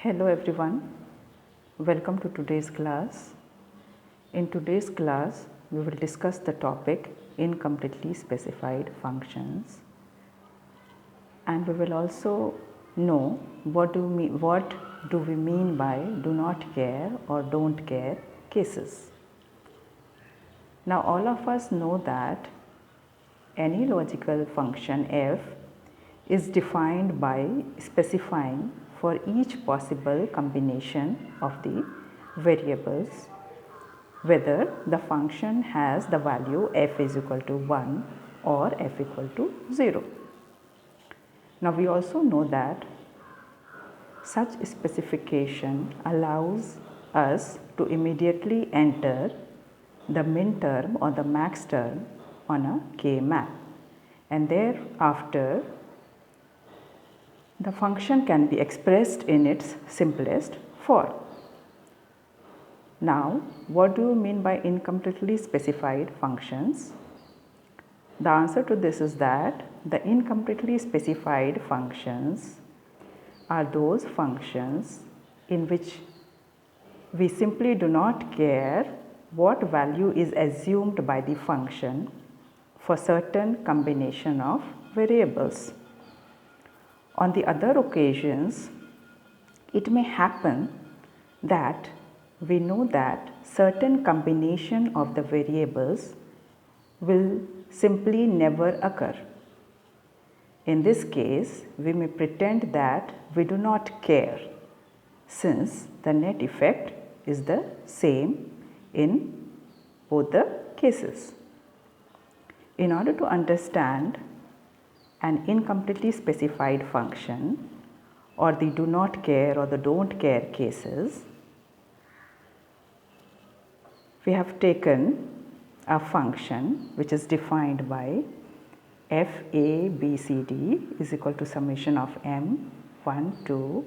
Hello everyone, welcome to today's class. In today's class, we will discuss the topic incompletely specified functions, and we will also know what do we mean by do not care or don't care cases. Now all of us know that any logical function f is defined by specifying for each possible combination of the variables whether the function has the value f is equal to 1 or f equal to 0. Now we also know that such specification allows us to immediately enter the min term or the max term on a K map, and thereafter the function can be expressed in its simplest form. Now, what do you mean by incompletely specified functions? The answer to this is that the incompletely specified functions are those functions in which we simply do not care what value is assumed by the function for certain combination of variables. On the other occasions, it may happen that we know that certain combination of the variables will simply never occur. In this case, we may pretend that we do not care, since the net effect is the same in both the cases. In order to understand an incompletely specified function or the do not care or the don't care cases, we have taken a function which is defined by f a b c d is equal to summation of m 1 2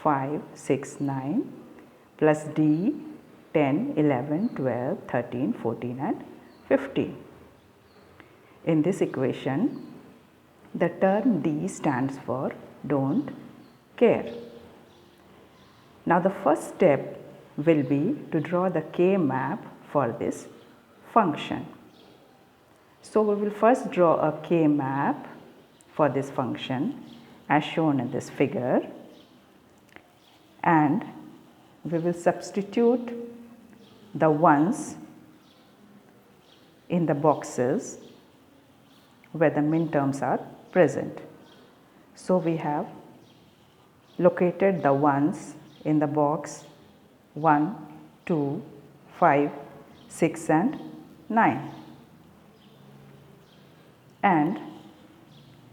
5 6 9 plus d 10 11 12 13 14 and 15. In this equation, the term d stands for don't care. Now the first step will be to draw the K map for this function. So we will first draw a K map for this function as shown in this figure, and we will substitute the ones in the boxes where the min terms are present. So we have located the ones in the box 1, 2, 5, 6 and 9. And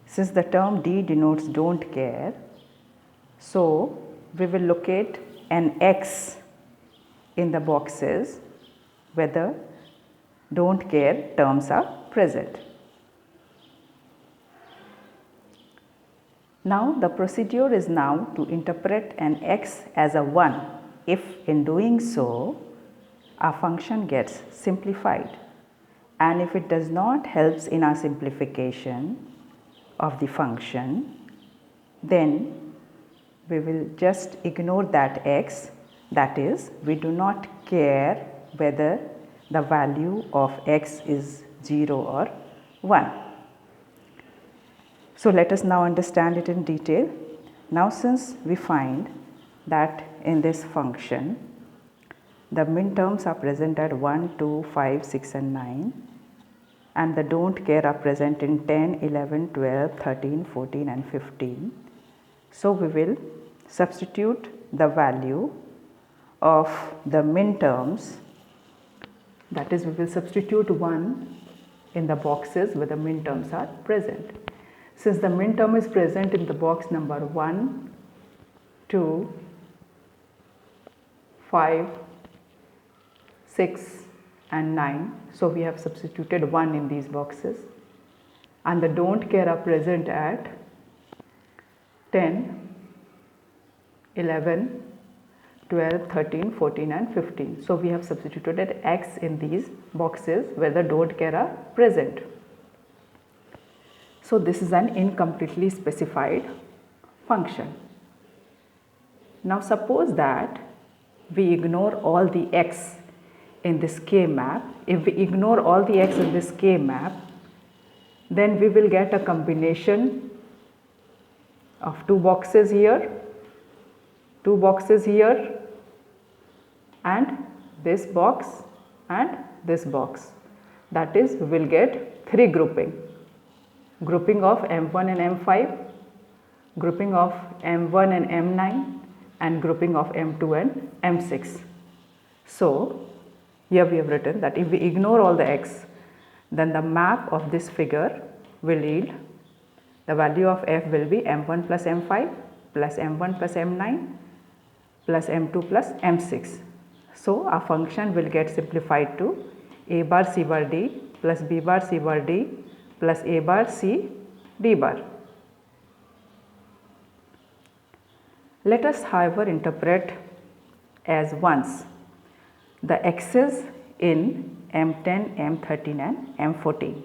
since the term D denotes don't care, so we will locate an X in the boxes where the don't care terms are present. Now the procedure is now to interpret an x as a 1 if in doing so our function gets simplified, and if it does not help in our simplification of the function, then we will just ignore that x, that is, we do not care whether the value of x is 0 or 1. So let us now understand it in detail. Now since we find that in this function the min terms are present at 1, 2, 5, 6 and 9, and the don't care are present in 10, 11, 12, 13, 14 and 15. So we will substitute the value of the min terms, that is, we will substitute 1 in the boxes where the min terms are present. Since the min term is present in the box number 1, 2, 5, 6 and 9, so we have substituted 1 in these boxes, and the don't care are present at 10, 11, 12, 13, 14 and 15. So we have substituted x in these boxes where the don't care are present. So this is an incompletely specified function. Now suppose that we ignore all the x in this K map. If we ignore all the x in this K map, then we will get a combination of two boxes here, and this box and this box. That is, we will get three grouping of M1 and M5, grouping of M1 and M9, and grouping of M2 and M6. So here we have written that if we ignore all the x, then the map of this figure will yield the value of f will be M1 plus M5 plus M1 plus M9 plus M2 plus M6. So our function will get simplified to a bar c bar d plus b bar c bar d plus a bar c d bar. Let us however interpret as ones the x's in M10, M13 and M14.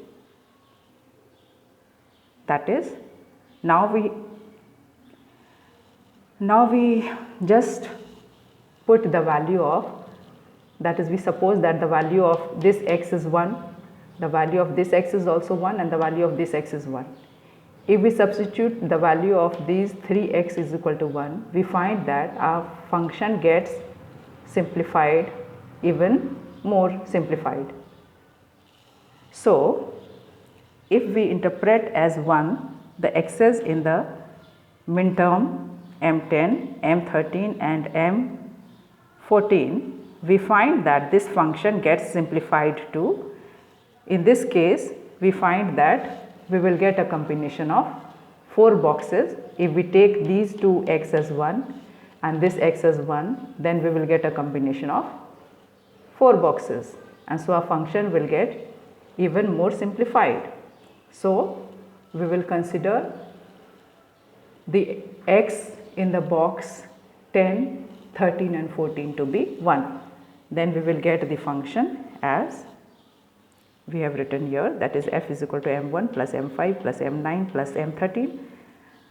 That is, now we just put the value of, that is, we suppose that the value of this x is 1, the value of this x is also 1, and the value of this x is 1. If we substitute the value of these 3x is equal to 1, we find that our function gets simplified, even more simplified. So if we interpret as 1 the x's in the minterm M10, M13 and M14, we find that this function gets simplified to, in this case we find that we will get a combination of 4 boxes. If we take these two x as 1 and this x as 1, then we will get a combination of 4 boxes, and so our function will get even more simplified. So we will consider the x in the box 10, 13 and 14 to be 1. Then we will get the function as we have written here, that is f is equal to M1 plus M5 plus M9 plus M13.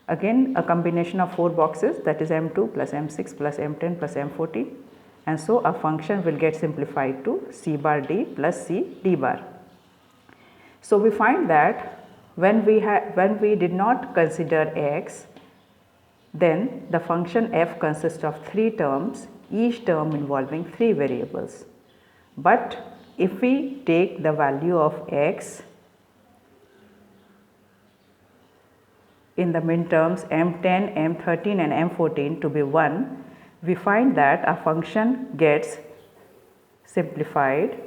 Again a combination of 4 boxes, that is M2 plus M6 plus M10 plus M14, and so our function will get simplified to c bar d plus c d bar. So we find that when we did not consider x, then the function f consists of 3 terms, each term involving 3 variables. But if we take the value of x in the minterms M10, M13 and M14 to be 1, we find that our function gets simplified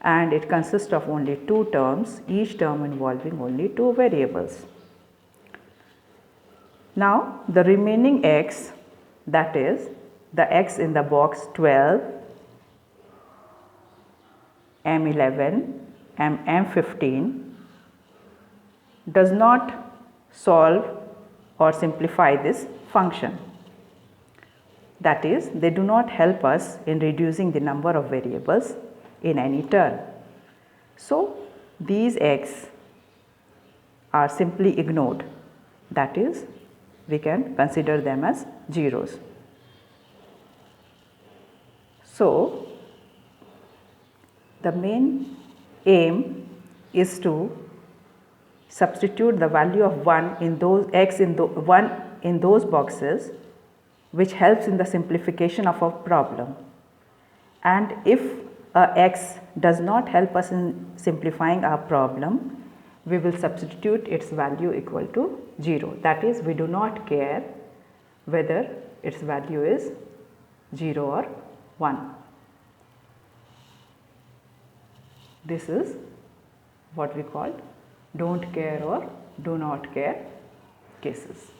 and it consists of only 2 terms, each term involving only 2 variables. Now the remaining x, that is the x in the box 12, M11 and M15, does not solve or simplify this function. That is, they do not help us in reducing the number of variables in any term. So these x are simply ignored, that is, we can consider them as zeros. So the main aim is to substitute the value of 1 in those x in 1 in those boxes, which helps in the simplification of our problem. And if x does not help us in simplifying our problem, we will substitute its value equal to 0. That is, we do not care whether its value is 0 or 1. This is what we call don't care or do not care cases.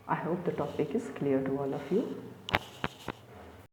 I hope the topic is clear to all of you.